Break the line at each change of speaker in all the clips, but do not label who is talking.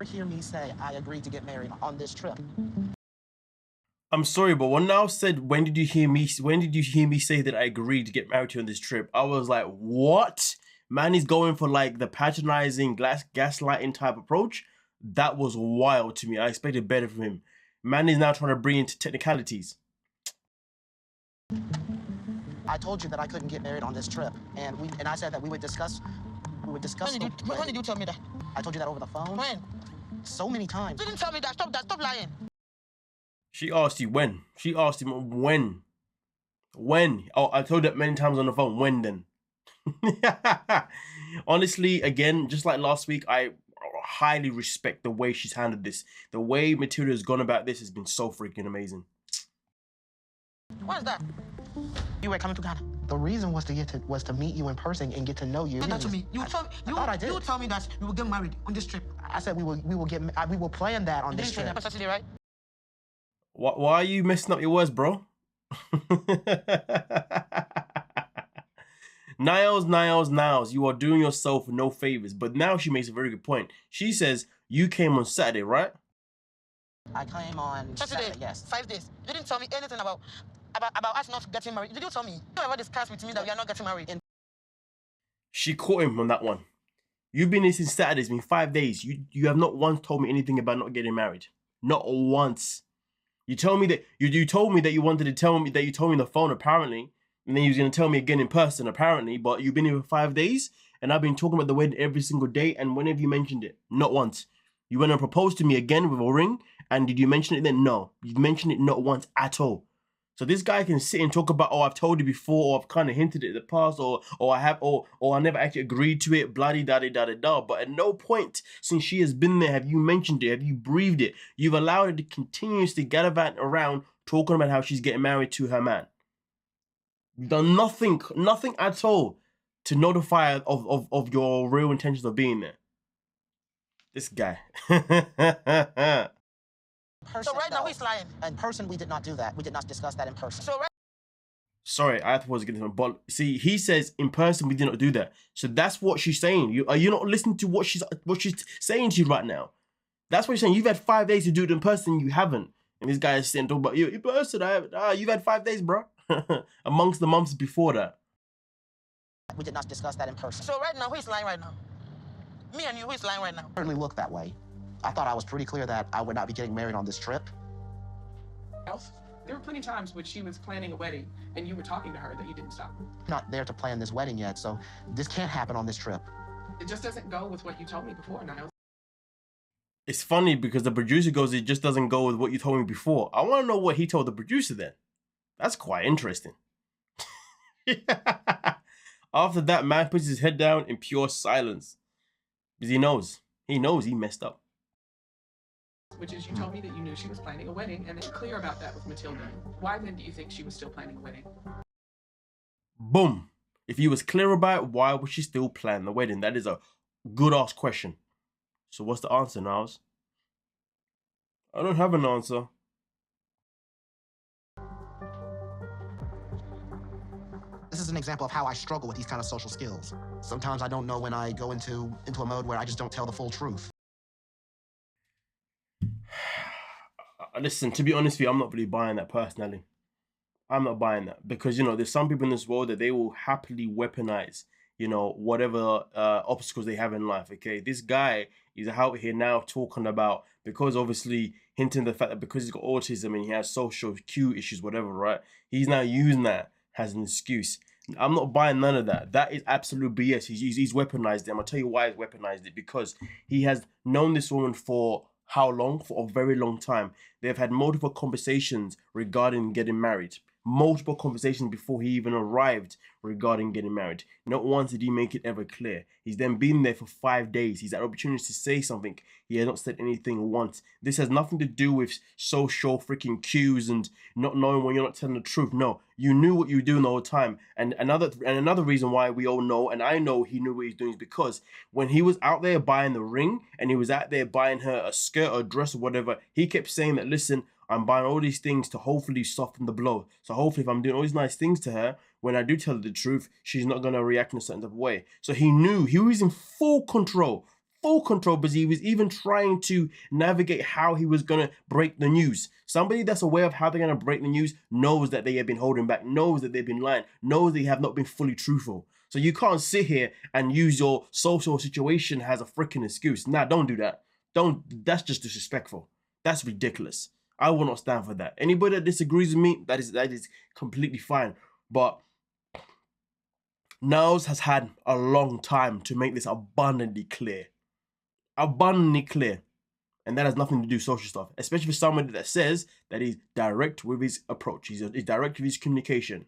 hear me say I agreed to get married on this trip.
I'm sorry, but when Niles said, when did you hear me say that I agreed to get married to you on this trip? I was like, what? Man is going for like the patronizing gaslighting type approach. That was wild to me. I expected better from him. Man is now trying to bring into technicalities.
I told you that I couldn't get married on this trip, and I said that we would discuss. When did you tell me that? I told you that over the phone. When? So many times. You didn't tell me that. Stop lying.
She asked you when. She asked him when. When? Oh, I told that many times on the phone. When then? Honestly, again, just like last week, I highly respect the way she's handled this. The way Matilda has gone about this has been so freaking amazing.
What is that? You were coming to Ghana. The reason was to meet you in person and get to know you. That to me. You told me that we will get married on this trip. I said we will plan that on this trip. Saturday, right?
Why are you messing up your words, bro? Niles, you are doing yourself no favors. But now she makes a very good point. She says, you came on Saturday, right?
I came on Saturday, yes. 5 days. You didn't tell me anything about us not getting married. Did you tell me? You ever discussed with me that we are not getting married?
She caught him on that one. You've been here since Saturday. It's been 5 days. You have not once told me anything about not getting married. Not once. You told me that you told me that you wanted to tell me that you told me on the phone apparently, and then you was gonna tell me again in person apparently. But you've been here for 5 days, and I've been talking about the wedding every single day. And when have you mentioned it? Not once. You went and proposed to me again with a ring, and did you mention it then? No, you mentioned it not once at all. So this guy can sit and talk about, oh, I've told you before, or I've kind of hinted it in the past, or I never actually agreed to it, bloody da da da da da. But at no point since she has been there have you mentioned it, have you breathed it. You've allowed her to continuously gallivant around talking about how she's getting married to her man. You've done nothing at all to notify her of your real intentions of being there. This guy.
So right now he's lying. In person, we did not do that. We did not discuss that in person. So
sorry, I was getting him, but see, he says in person we did not do that. So that's what she's saying. Are you not listening to what she's saying to you right now? That's what she's saying. You've had 5 days to do it in person. You haven't. And this guy is saying, talking about you in person. You've had 5 days, bro. Amongst the months before that.
We did not discuss that in person. So right now, who is lying right now? Me and you, who is lying right now? Certainly look that way. I thought I was pretty clear that I would not be getting married on this trip.
There were plenty of times when she was planning a wedding and you were talking to her that you didn't stop.
Not there to plan this wedding yet, so this can't happen on this trip.
It just doesn't go with what you told me before, Niles.
It's funny because the producer goes, it just doesn't go with what you told me before. I want to know what he told the producer then. That's quite interesting. After that, man puts his head down in pure silence. Because he knows he messed up.
Which is, you told me that you knew she was planning a wedding, and you're clear about that with Matilda. Why then do you think she was still planning a wedding?
Boom. If he was clear about it, why was she still planning the wedding? That is a good-ass question. So what's the answer, Niles? I don't have an answer.
This is an example of how I struggle with these kind of social skills. Sometimes I don't know when I go into a mode where I just don't tell the full truth.
Listen, to be honest with you, I'm not really buying that personally. I'm not buying that because, you know, there's some people in this world that they will happily weaponize, you know, whatever obstacles they have in life, okay? This guy is out here now talking about, because obviously hinting the fact that because he's got autism and he has social cue issues, whatever, right? He's now using that as an excuse. I'm not buying none of that. That is absolute BS. He's weaponized it. I'm going to tell you why he's weaponized it. Because he has known this woman for how long? For a very long time. They've had multiple conversations regarding getting married. Multiple conversations before he even arrived regarding getting married. Not once did he make it ever clear. He's then been there for 5 days. He's had opportunities to say something. He has not said anything once. This has nothing to do with social freaking cues and not knowing when you're not telling the truth. No, you knew what you were doing the whole time. And another reason why we all know, and I know he knew what he's doing, is because when he was out there buying the ring and he was out there buying her a skirt or a dress or whatever, he kept saying that, listen, I'm buying all these things to hopefully soften the blow. So hopefully if I'm doing all these nice things to her, when I do tell her the truth, she's not going to react in a certain type of way. So he knew, he was in full control full control because he was even trying to navigate how he was going to break the news. Somebody that's aware of how they're going to break the news knows that they have been holding back, knows that they've been lying, knows they have not been fully truthful. So you can't sit here and use your social situation as a freaking excuse. Nah, don't do that. That's just disrespectful. That's ridiculous. I will not stand for that. Anybody that disagrees with me, that is completely fine. But Niles has had a long time to make this abundantly clear. Abundantly clear. And that has nothing to do with social stuff. Especially for somebody that says that he's direct with his approach. He's direct with his communication.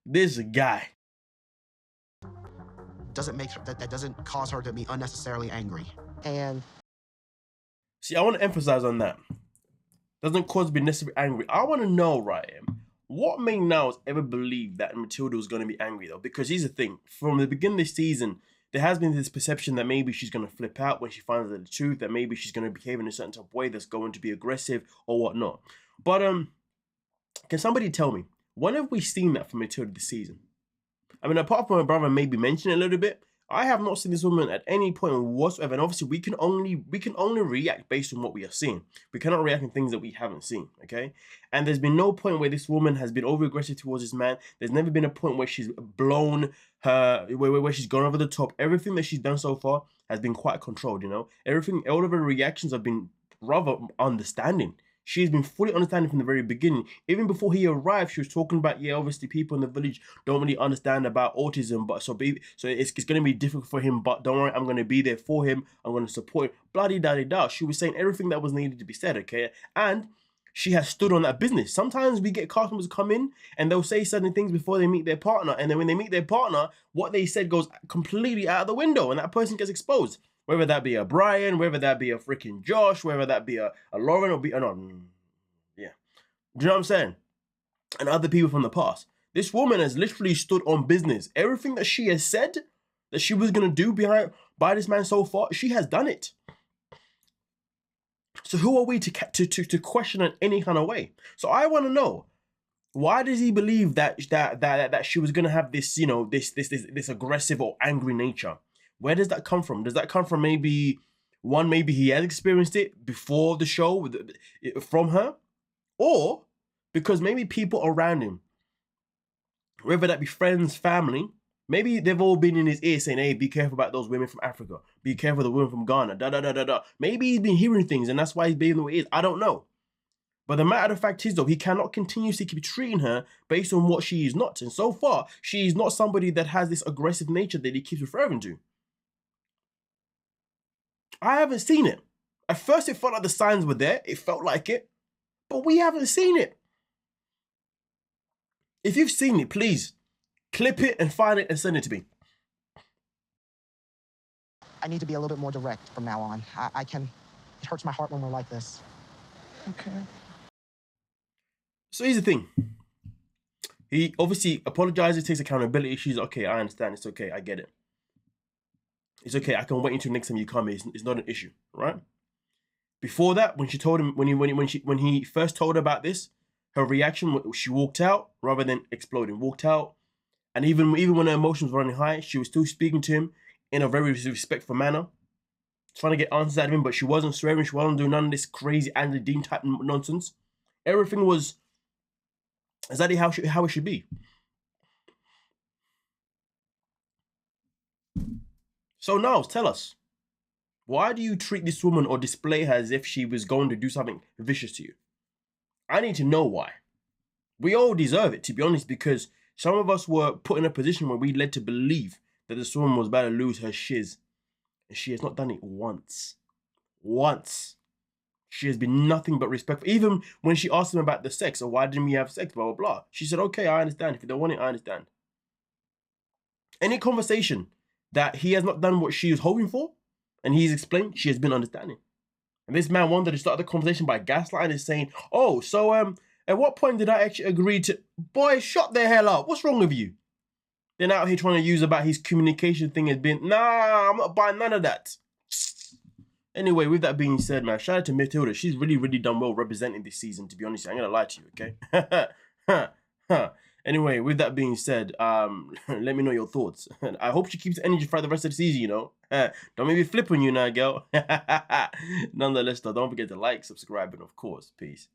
This guy.
Doesn't make that doesn't cause her to be unnecessarily angry. And
see, I want to emphasize on that. Doesn't cause me necessarily angry. I want to know, right, what made Niles ever believe that Matilda was going to be angry, though? Because here's the thing. From the beginning of this season, there has been this perception that maybe she's going to flip out when she finds out the truth, that maybe she's going to behave in a certain type of way that's going to be aggressive or whatnot. But can somebody tell me, when have we seen that from Matilda this season? I mean, apart from my brother maybe mentioning it a little bit, I have not seen this woman at any point whatsoever. And obviously, we can only react based on what we are seeing. We cannot react in things that we haven't seen, okay? And there's been no point where this woman has been over-aggressive towards this man. There's never been a point where she's blown her, where she's gone over the top. Everything that she's done so far has been quite controlled, you know? All of her reactions have been rather understanding. She's been fully understanding from the very beginning. Even before he arrived, she was talking about, yeah, obviously people in the village don't really understand about autism, but so it's going to be difficult for him, but don't worry, I'm going to be there for him. I'm going to support him. Bloody-da-di-da. She was saying everything that was needed to be said, okay? And she has stood on that business. Sometimes we get customers come in and they'll say certain things before they meet their partner. And then when they meet their partner, what they said goes completely out of the window and that person gets exposed. Whether that be a Brian, whether that be a freaking Josh, whether that be a Lauren or be yeah. Do you know what I'm saying? And other people from the past. This woman has literally stood on business. Everything that she has said that she was going to do by this man so far, she has done it. So who are we to question in any kind of way? So I want to know, why does he believe that she was going to have this, you know, this aggressive or angry nature? Where does that come from? Does that come from maybe he has experienced it before the show from her? Or because maybe people around him, whether that be friends, family, maybe they've all been in his ear saying, hey, be careful about those women from Africa. Be careful of the women from Ghana, da-da-da-da-da. Maybe he's been hearing things and that's why he's being the way he is. I don't know. But the matter of fact is, though, he cannot continuously keep treating her based on what she is not. And so far, she is not somebody that has this aggressive nature that he keeps referring to. I haven't seen it. At first, it felt like the signs were there. It felt like it. But we haven't seen it. If you've seen it, please clip it and find it and send it to me.
I need to be a little bit more direct from now on. It hurts my heart when we're like this.
Okay.
So here's the thing. He obviously apologizes, takes accountability. She's okay, I understand. It's okay, I get it. It's okay, I can wait until next time you come. It's not an issue, right? Before that, when she told him, when he first told her about this, her reaction, she walked out rather than exploding. Walked out, and even when her emotions were running high, she was still speaking to him in a very respectful manner, trying to get answers out of him. But she wasn't swearing. She wasn't doing none of this crazy Andy Dean type nonsense. Everything was exactly how it should be. So Niles, tell us, why do you treat this woman or display her as if she was going to do something vicious to you? I need to know why. We all deserve it, to be honest, because some of us were put in a position where we led to believe that this woman was about to lose her shiz. And she has not done it once. Once. She has been nothing but respectful. Even when she asked him about the sex, or why didn't we have sex, blah, blah, blah. She said, okay, I understand. If you don't want it, I understand. Any conversation that he has not done what she was hoping for, and he's explained, she has been understanding. And this man wanted to start the conversation by gaslighting and saying, oh, so at what point did I actually agree to... Boy, shut the hell up. What's wrong with you? Then out here trying to use about his communication thing has been, nah, I'm not buying none of that. Anyway, with that being said, man, shout out to Matilda. She's really, really done well representing this season, to be honest. I'm going to lie to you, okay? Anyway, with that being said, let me know your thoughts. I hope she keeps energy for the rest of the season, you know. Don't make me flip on you now, girl. Nonetheless, though, don't forget to like, subscribe, and of course, peace.